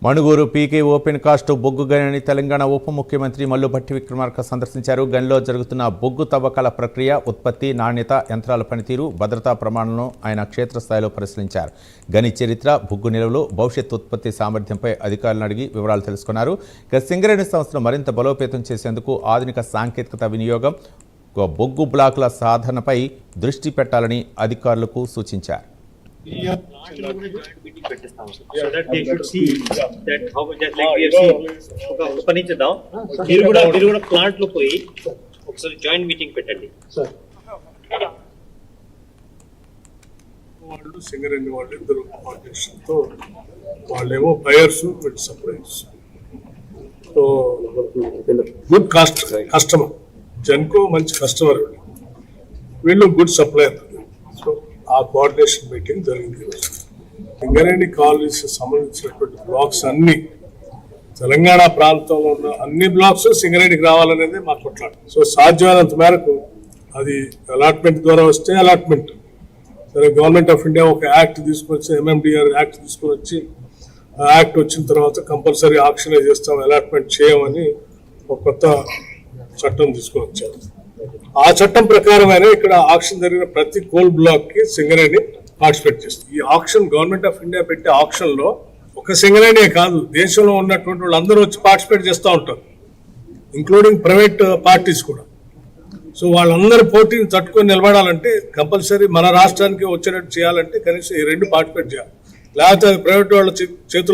మణుగూరు పీకే open cast బొగ్గు గనిని తెలంగాణ ఉప ముఖ్యమంత్రి మల్లు భట్టి విక్రమార్క సందర్శించారు. గనిలో జరుగుతున్న బొగ్గు తవ్వకాల ప్రక్రియ, ఉత్పత్తి, నాణ్యత, యంత్రాల పనితీరు, భద్రతా ప్రమాణాలను ఆయన క్షేత్రస్థాయిలో పరిశీలించారు. గని చరిత్ర, బొగ్గు నిల్వలు, భవిష్యత్ ఉత్పత్తి సామర్థ్యంపై అధికారులను అడిగి వివరాలు తెలుసుకున్నారు. ఇక సింగరేణి సంస్థను మరింత బలోపేతం చేసేందుకు ఆధునిక సాంకేతికత వినియోగం, బొగ్గు బ్లాకుల సాధనపై దృష్టి పెట్టాలని అధికారులకు సూచించారు. ప్లాంట్ లో పోయి ఒకసారి జాయింట్ మీటింగ్ పెట్టండి. వాళ్ళు సింగరేణి వాళ్ళు ఇద్దరు తో వాళ్ళేమో buyers with suppliers. So good customer, Genco మంచి కస్టమర్, వీళ్ళు గుడ్ సప్లయర్. సో ఆ కోఆర్డినేషన్ మీటింగ్ జరిగింది. సింగరేణి కాలనీస్ సంబంధించినటువంటి బ్లాక్స్ అన్ని తెలంగాణ ప్రాంతంలో ఉన్న అన్ని బ్లాక్స్ సింగరేణికి రావాలనేది మా కొట్లాట. సో సాధ్యమైనంత మేరకు అది అలాట్మెంట్ ద్వారా వస్తే అలాట్మెంట్, సరే గవర్నమెంట్ ఆఫ్ ఇండియా ఒక యాక్ట్ తీసుకొచ్చి, MMDR యాక్ట్ తీసుకొని వచ్చి, ఆ యాక్ట్ వచ్చిన తర్వాత కంపల్సరీ ఆక్షనే చేస్తాం, అలాట్మెంట్ చేయమని ఒక కొత్త చట్టం తీసుకొని వచ్చారు. ఆ చట్టం ప్రకారమైన ఇక్కడ ఆక్షన్ జరిగిన ప్రతి కోల్ బ్లాక్ కి సింగరేణి పార్టిసిపేట్ చేస్తుంది. ఈ ఆక్షన్ గవర్నమెంట్ ఆఫ్ ఇండియా పెట్టే ఆక్షన్ లో ఒక సింగరేణి కాదు, దేశంలో ఉన్నటువంటి వాళ్ళు అందరూ వచ్చి పార్టిసిపేట్ చేస్తూ ఉంటారు, ఇంక్లూడింగ్ ప్రైవేట్ పార్టీస్ కూడా. సో వాళ్ళందరూ పోటీని తట్టుకొని నిలబడాలంటే కంపల్సరీ మన రాష్ట్రానికి వచ్చేటట్టు చేయాలంటే కనీసం ఈ రెండు పార్టిసిపేట్ చేయాలి, లేకపోతే ప్రైవేట్ వాళ్ళ చేతుల్లో